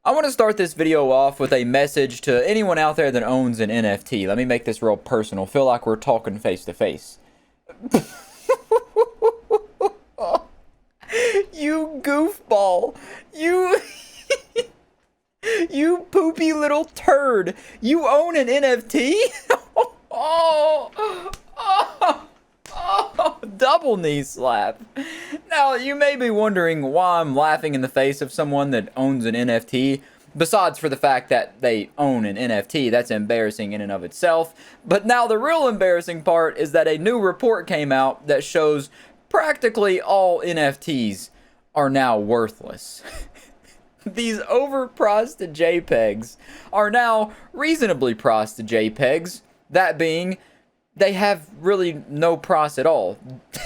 I want to start this video off with a message to anyone out there that owns an NFT. Let me make this real personal. Feel like we're talking face to face. You goofball. You... You poopy little turd. You own an NFT? Double knee slap. Now, you may be wondering why I'm laughing in the face of someone that owns an NFT. Besides for the fact that they own an NFT, that's embarrassing in and of itself. But now the real embarrassing part is that a new report came out that shows practically all NFTs are now worthless. These overpriced JPEGs are now reasonably priced JPEGs. That being, they have really no price at all.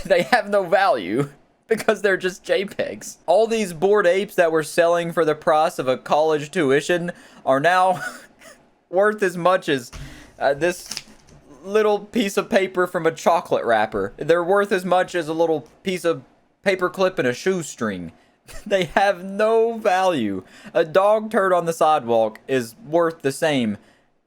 They have no value because they're just JPEGs. All these Bored Apes that were selling for the price of a college tuition are now worth as much as this little piece of paper from a chocolate wrapper. They're worth as much as a little piece of paper clip and a shoestring. They have no value. A dog turd on the sidewalk is worth the same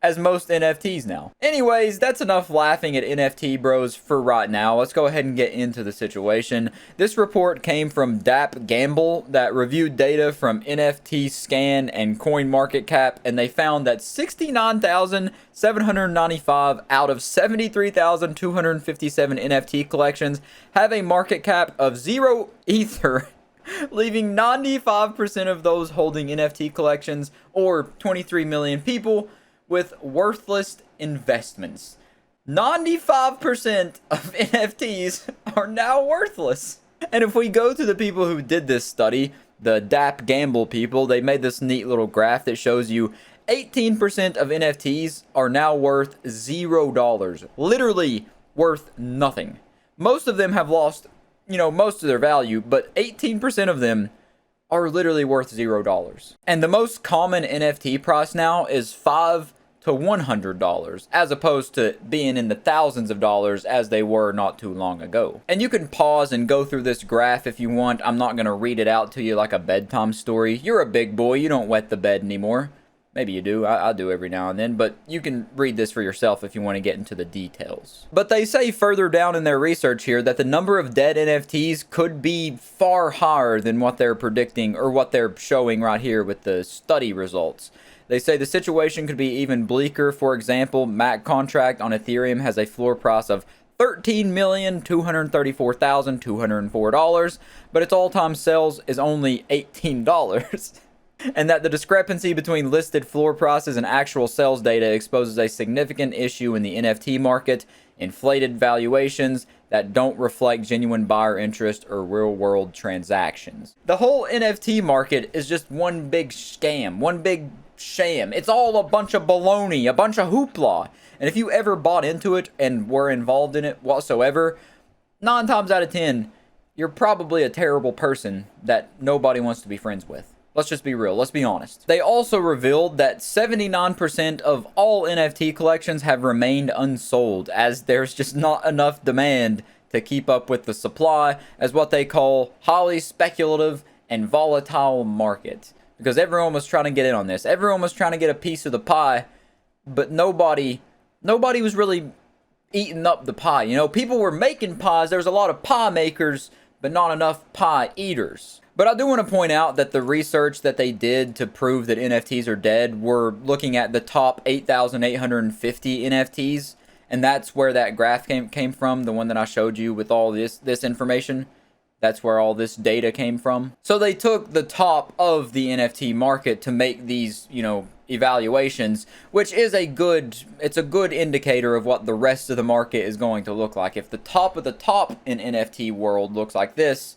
as most NFTs now. Anyways, that's enough laughing at NFT bros for right now. Let's go ahead and get into the situation. This report came from DAP Gamble that reviewed data from NFT Scan and CoinMarketCap, and they found that 69,795 out of 73,257 NFT collections have a market cap of 0 Ether, leaving 95% of those holding NFT collections, or 23 million people, with worthless investments. 95% of NFTs are now worthless. And if we go to the people who did this study, the DAP Gamble people, they made this neat little graph that shows you 18% of NFTs are now worth $0. Literally worth nothing. Most of them have lost most of their value, but 18% of them are literally worth $0. And the most common NFT price now is $5 to $100, as opposed to being in the thousands of dollars as they were not too long ago. And you can pause and go through this graph if you want. I'm not going to read it out to you like a bedtime story. You're a big boy. You don't wet the bed anymore. Maybe you do. I do every now and then, but you can read this for yourself if you want to get into the details. But they say further down in their research here that the number of dead NFTs could be far higher than what they're predicting or what they're showing right here with the study results. They say the situation could be even bleaker. For example, MAC contract on Ethereum has a floor price of $13,234,204, but its all-time sales is only $18. And that the discrepancy between listed floor prices and actual sales data exposes a significant issue in the NFT market, inflated valuations that don't reflect genuine buyer interest or real-world transactions. The whole NFT market is just one big scam, one big sham. It's all a bunch of baloney, a bunch of hoopla. And if you ever bought into it and were involved in it whatsoever, 9 times out of 10, you're probably a terrible person that nobody wants to be friends with. Let's just be real. Let's be honest. They also revealed that 79% of all NFT collections have remained unsold, as there's just not enough demand to keep up with the supply, as what they call highly speculative and volatile market. Because everyone was trying to get in on this. Everyone was trying to get a piece of the pie, but nobody was really eating up the pie. You know, people were making pies. There was a lot of pie makers, but not enough pie eaters. But I do want to point out that the research that they did to prove that NFTs are dead were looking at the top 8,850 NFTs, and that's where that graph came from, the one that I showed you with all this information. That's where all this data came from. So they took the top of the NFT market to make these, evaluations, which is a good indicator of what the rest of the market is going to look like. If the top of the top in NFT world looks like this,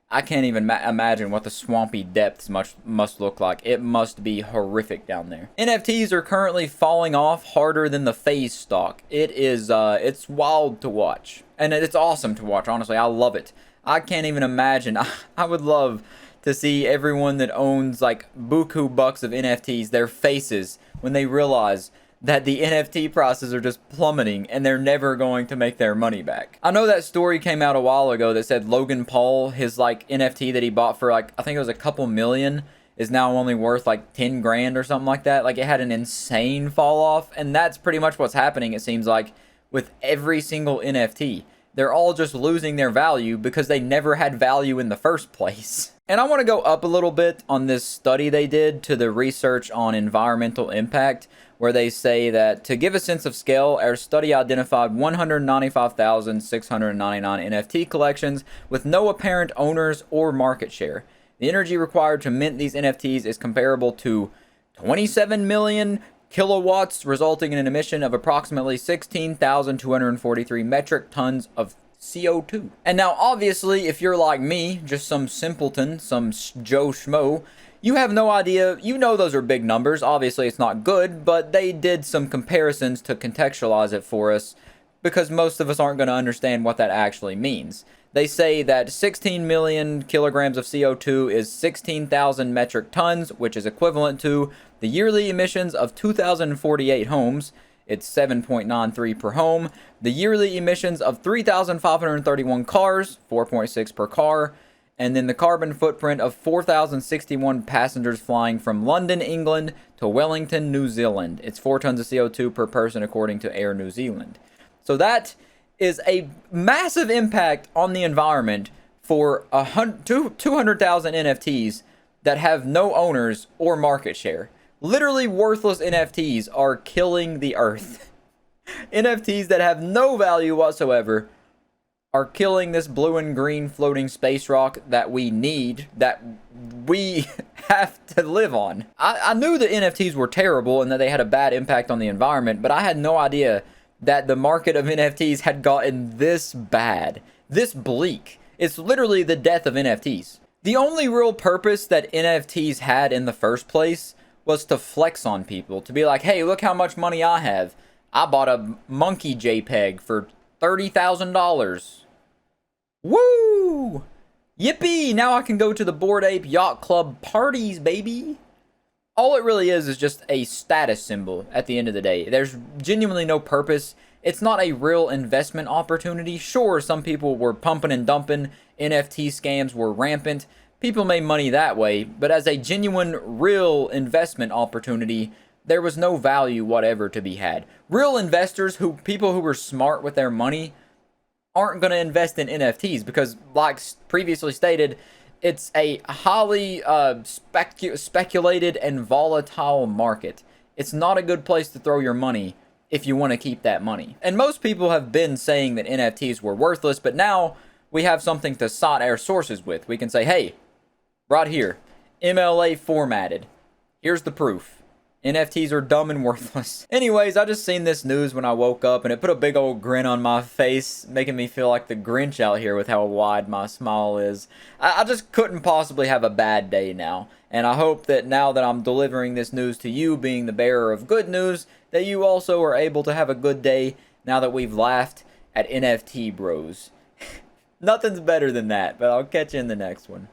I can't even imagine what the swampy depths must look like. It must be horrific down there. NFTs are currently falling off harder than the phase stock. It is, it's wild to watch. And it's awesome to watch, honestly. I love it. I can't even imagine. I would love to see everyone that owns like buku bucks of NFTs, their faces when they realize that the NFT prices are just plummeting and they're never going to make their money back. I know that story came out a while ago that said Logan Paul, his like NFT that he bought for like, I think it was a couple million, is now only worth like 10 grand or something like that. Like, it had an insane fall off, and that's pretty much what's happening, it seems like, with every single NFT. They're all just losing their value because they never had value in the first place. And I want to go up a little bit on this study they did to the research on environmental impact, where they say that to give a sense of scale, our study identified 195,699 NFT collections with no apparent owners or market share. The energy required to mint these NFTs is comparable to 27 million kilowatts, resulting in an emission of approximately 16,243 metric tons of CO2. And now, obviously, if you're like me, just some simpleton, some Joe Schmo, you have no idea. You know those are big numbers. Obviously, it's not good, but they did some comparisons to contextualize it for us, because most of us aren't going to understand what that actually means. They say that 16 million kilograms of CO2 is 16,000 metric tons, which is equivalent to the yearly emissions of 2,048 homes. It's 7.93 per home. The yearly emissions of 3,531 cars, 4.6 per car. And then the carbon footprint of 4,061 passengers flying from London, England to Wellington, New Zealand. It's 4 tons of CO2 per person, according to Air New Zealand. So that is a massive impact on the environment for 200,000 NFTs that have no owners or market share. Literally worthless NFTs are killing the earth. NFTs that have no value whatsoever are killing this blue and green floating space rock that we need, that we have to live on. I knew that NFTs were terrible and that they had a bad impact on the environment, but I had no idea that the market of NFTs had gotten this bad, this bleak. It's literally the death of NFTs. The only real purpose that NFTs had in the first place was to flex on people, to be like, hey, look how much money I have. I bought a monkey JPEG for $30,000. Woo! Yippee! Now I can go to the Bored Ape Yacht Club parties, baby. All it really is just a status symbol at the end of the day. There's genuinely no purpose. It's not a real investment opportunity. Sure, some people were pumping and dumping. NFT scams were rampant. People made money that way. But as a genuine, real investment opportunity, there was no value whatever to be had. Real investors, people who were smart with their money, aren't going to invest in NFTs because, like previously stated, it's a highly speculated and volatile market. It's not a good place to throw your money if you want to keep that money. And most people have been saying that NFTs were worthless, but now we have something to cite our sources with. We can say, hey, right here, MLA formatted. Here's the proof. NFTs are dumb and worthless. Anyways, I just seen this news when I woke up, and it put a big old grin on my face, making me feel like the Grinch out here with how wide my smile is. I just couldn't possibly have a bad day now. And I hope that now that I'm delivering this news to you, being the bearer of good news, that you also are able to have a good day now that we've laughed at NFT bros. Nothing's better than that, but I'll catch you in the next one.